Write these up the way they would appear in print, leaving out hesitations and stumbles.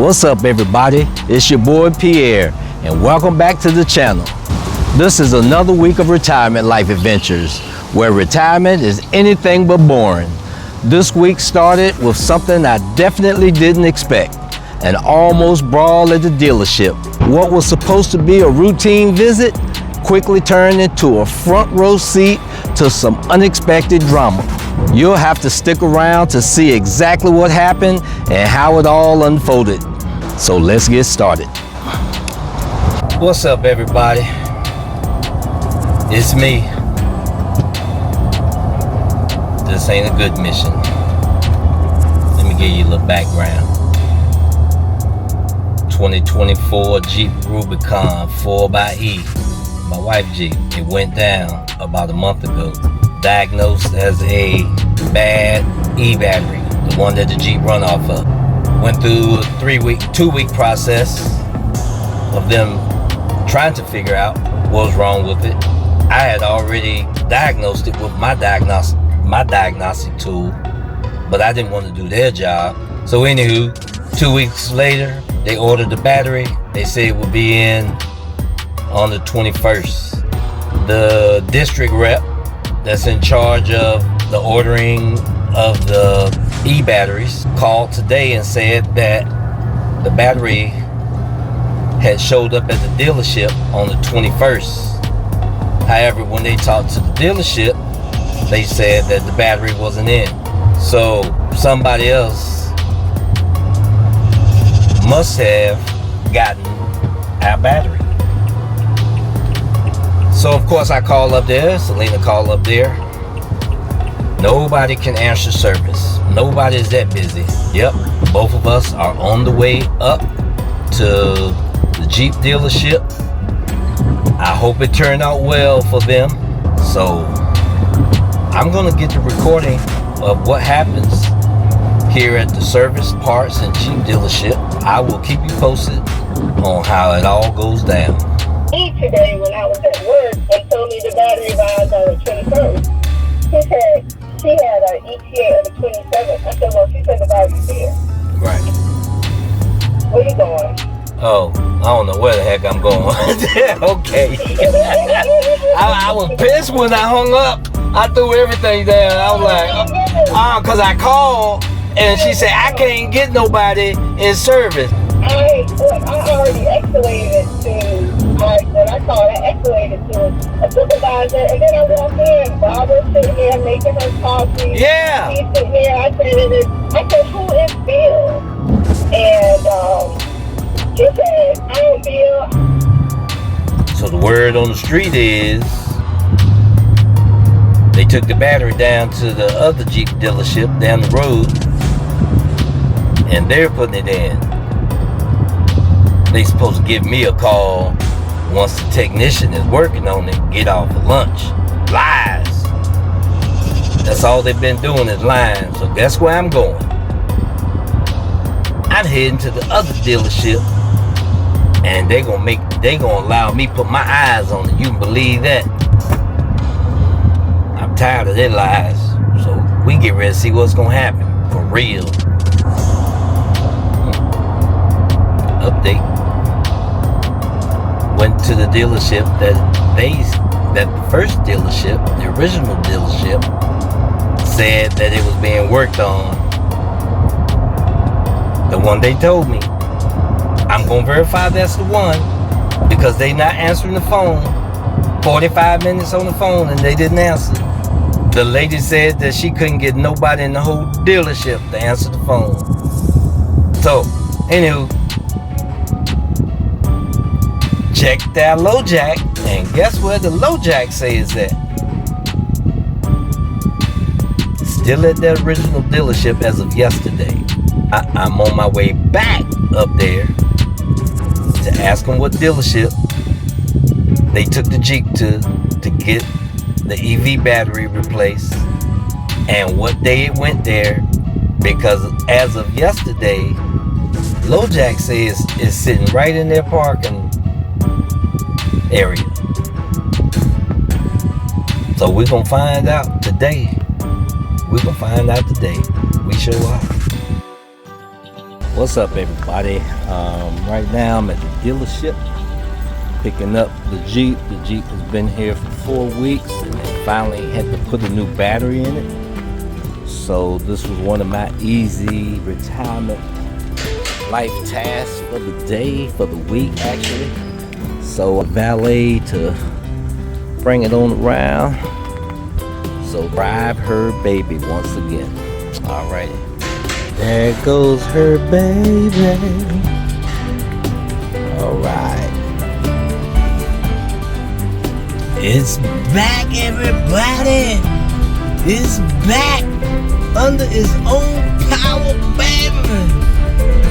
What's up, everybody? It's your boy Pier, and welcome back to the channel. This is another week of retirement life adventures, where retirement is anything but boring. This week started with something I definitely didn't expect, an almost brawl at the dealership. What was supposed to be a routine visit quickly turned into a front row seat to some unexpected drama. You'll have to stick around to see exactly what happened and how it all unfolded. So let's get started. What's up, everybody? It's me. This ain't a good mission. Let me give you a little background. 2024 Jeep Rubicon 4xe. My wife Jeep. It went down about a month ago. Diagnosed as a bad e-battery, the one that the Jeep run off of. Went through a 2-week process of them trying to figure out what was wrong with it. I had already diagnosed it with my diagnostic tool, but I didn't want to do their job. So anywho, 2 weeks later, they ordered the battery. They said it would be in on the 21st. The district rep that's in charge of the ordering of the e-batteries called today and said that the battery had showed up at the dealership on the 21st. However, when they talked to the dealership, they said that the battery wasn't in. So somebody else must have gotten our battery. So of course I call up there, Selena called up there. Nobody can answer service. Nobody's that busy. Yep, both of us are on the way up to the Jeep dealership. I hope it turned out well for them. So I'm gonna get the recording of what happens here at the service, parts, and Jeep dealership. I will keep you posted on how it all goes down. Today when I was at work and told me the battery arrived on the 21st. He said she had an ETA on the 27th. I said, well, she said the battery's here. Right. Where you going? Oh, I don't know where the heck I'm going. Okay. I was pissed when I hung up. I threw everything down. I was like, because I called and she said, I can't get nobody in service. I already escalated to, when I called, I escalated to a supervisor, and then I walked in. Barbara's sitting there making her coffee. Yeah. She's sitting there. I said, who is Bill? And she said, I'm Bill. So the word on the street is they took the battery down to the other Jeep dealership down the road, and they're putting it in. They supposed to give me a call once the technician is working on it, get off for lunch. Lies. That's all they've been doing is lying. So that's where I'm going. I'm heading to the other dealership, and they gonna allow me put my eyes on it. You can believe that. I'm tired of their lies. So we get ready to see what's gonna happen for real. Update. Went to the dealership that the first dealership, the original dealership, said that it was being worked on. The one they told me. I'm gonna verify that's the one, because they not answering the phone. 45 minutes on the phone and they didn't answer. The lady said that she couldn't get nobody in the whole dealership to answer the phone. So, anywho, check that low jack, and guess where the low jack says that? Still at the original dealership as of yesterday. I'm on my way back up there to ask them what dealership they took the Jeep to get the EV battery replaced and what day it went there, because as of yesterday, low jack says it's sitting right in their parking area. So we're gonna find out today. We sure are. What's up, everybody? Right now I'm at the dealership picking up the Jeep. The Jeep has been here for 4 weeks and they finally had to put a new battery in it. So this was one of my easy retirement life tasks for the day, for the week actually. So a valet to bring it on around. So drive her baby once again. Alrighty. There goes her baby. Alright. It's back, everybody. It's back under its own power, baby.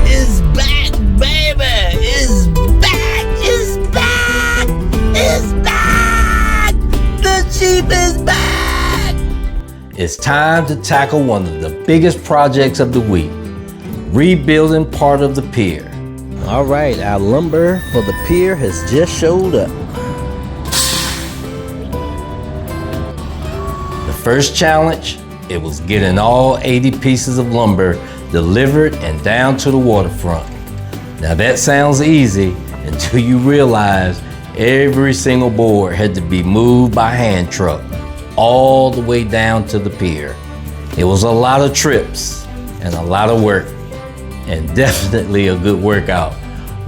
It's back, baby. It's back. It's back. It's back. The Jeep is back. It's time to tackle one of the biggest projects of the week, rebuilding part of the pier. All right, our lumber for the pier has just showed up. The first challenge, it was getting all 80 pieces of lumber delivered and down to the waterfront. Now that sounds easy until you realize every single board had to be moved by hand truck all the way down to the pier. It was a lot of trips and a lot of work, and definitely a good workout.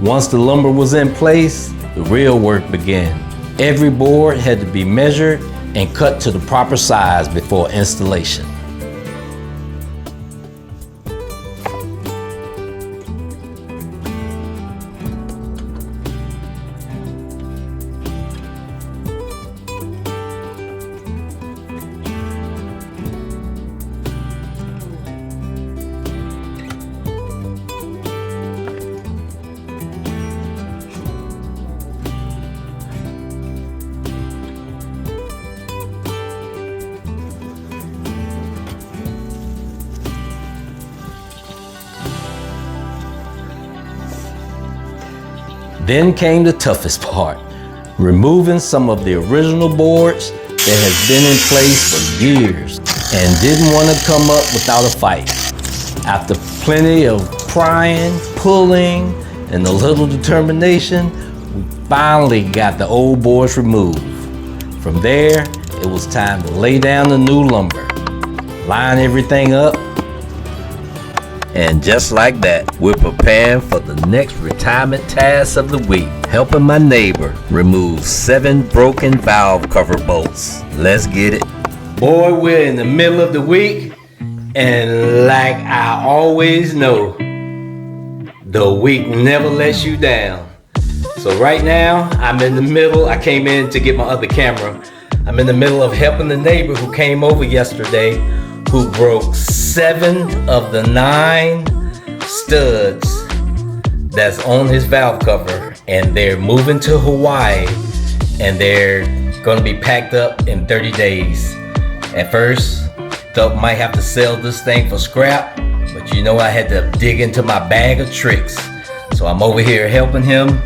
Once the lumber was in place, the real work began. Every board had to be measured and cut to the proper size before installation. Then came the toughest part, removing some of the original boards that has been in place for years and didn't want to come up without a fight. After plenty of prying, pulling, and a little determination, we finally got the old boards removed. From there, it was time to lay down the new lumber, line everything up, and just like that, we're preparing for the next retirement task of the week, helping my neighbor remove 7 broken valve cover bolts. Let's get it. Boy, we're in the middle of the week, and like I always know, the week never lets you down. So right now, I'm in the middle. I came in to get my other camera. I'm in the middle of helping the neighbor who came over yesterday, who broke 7 of the 9 studs that's on his valve cover, and they're moving to Hawaii, and they're gonna be packed up in 30 days. At first, thought might have to sell this thing for scrap, but you know I had to dig into my bag of tricks. So I'm over here helping him,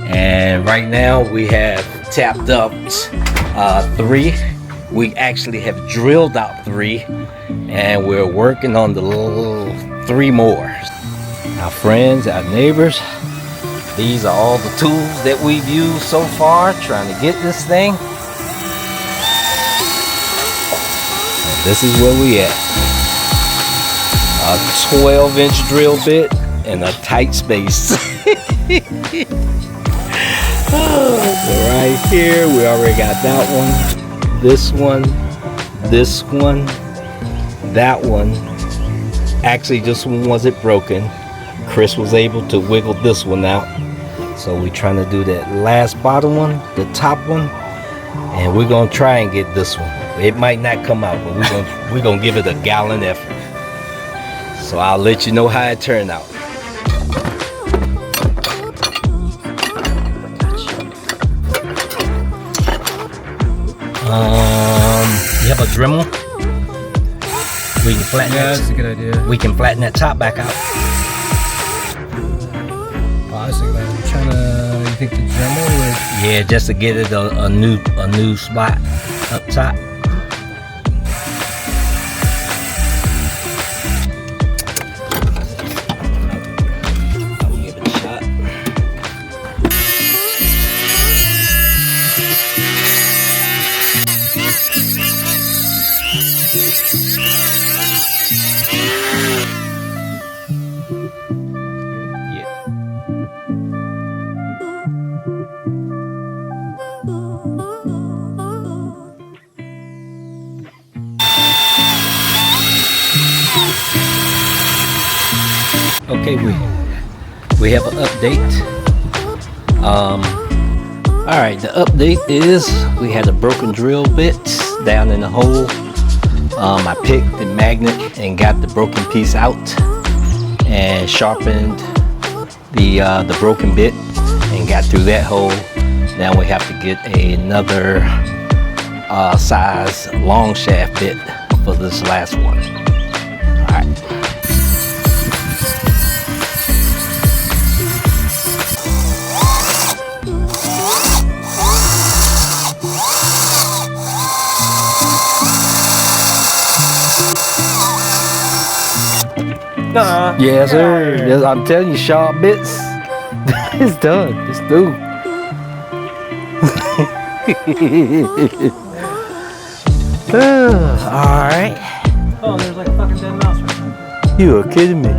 and right now we have tapped up 3. We actually have drilled out 3, and we're working on the 3 more. Our friends, our neighbors, these are all the tools that we've used so far trying to get this thing. And this is where we at. A 12-inch drill bit and a tight space. Right here, we already got that one. This one, that one. Actually, this one wasn't broken. Chris was able to wiggle this one out. So we're trying to do that last bottom one, the top one, and we're gonna try and get this one. It might not come out, but we're gonna give it a gallant effort. So I'll let you know how it turned out. You have a Dremel? We can flatten that's a good idea. We can flatten that top back out. Oh, I was thinking about it. I'm trying to, you think the Dremel would? Yeah, just to get it a new spot up top. Okay, we have an update. All right, the update is we had a broken drill bit down in the hole. I picked the magnet and got the broken piece out and sharpened the broken bit and got through that hole. Now we have to get another size long shaft bit for this last one. All right. Yes, sir. Yes, I'm telling you, sharp bits. It's done. It's through. All right. Oh, there's like a fucking dead mouse right there. You are kidding me.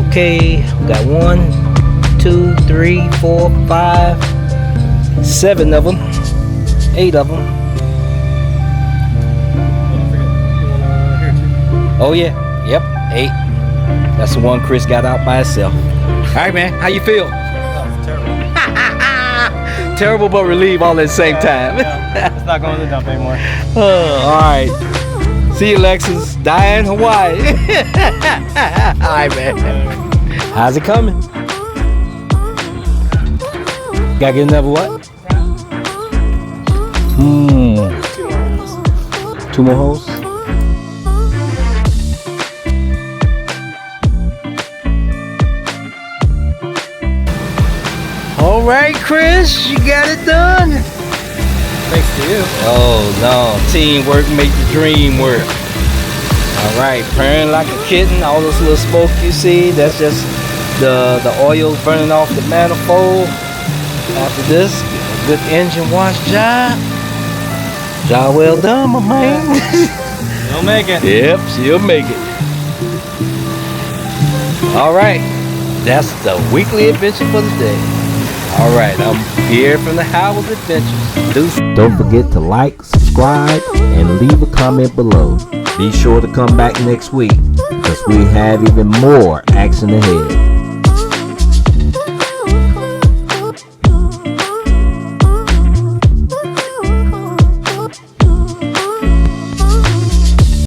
Okay, we got 1, 2, 3, 4, 5, 7 of them, 8 of them. Oh yeah, yep, 8. That's the one Chris got out by himself. All right, man, how you feel? Oh, terrible. Terrible but relieved all at the same time. Yeah, it's not going to the dump anymore. All right. See you, Lexus. Diane, Hawaii. All right, man. How's it coming? Gotta get another what? 2 more holes. All right, Chris, you got it done. Thanks to you. Oh no, teamwork make the dream work. All right, purring like a kitten. All this little smoke you see, that's just the oil burning off the manifold. After this, a good engine wash job. Job well done, my man. You'll make it. Yep, she'll make it. All right, that's the weekly adventure for the day. All right, I'm Pier from the Howard's Adventures. Deuce. Don't forget to like, subscribe, and leave a comment below. Be sure to come back next week because we have even more action ahead.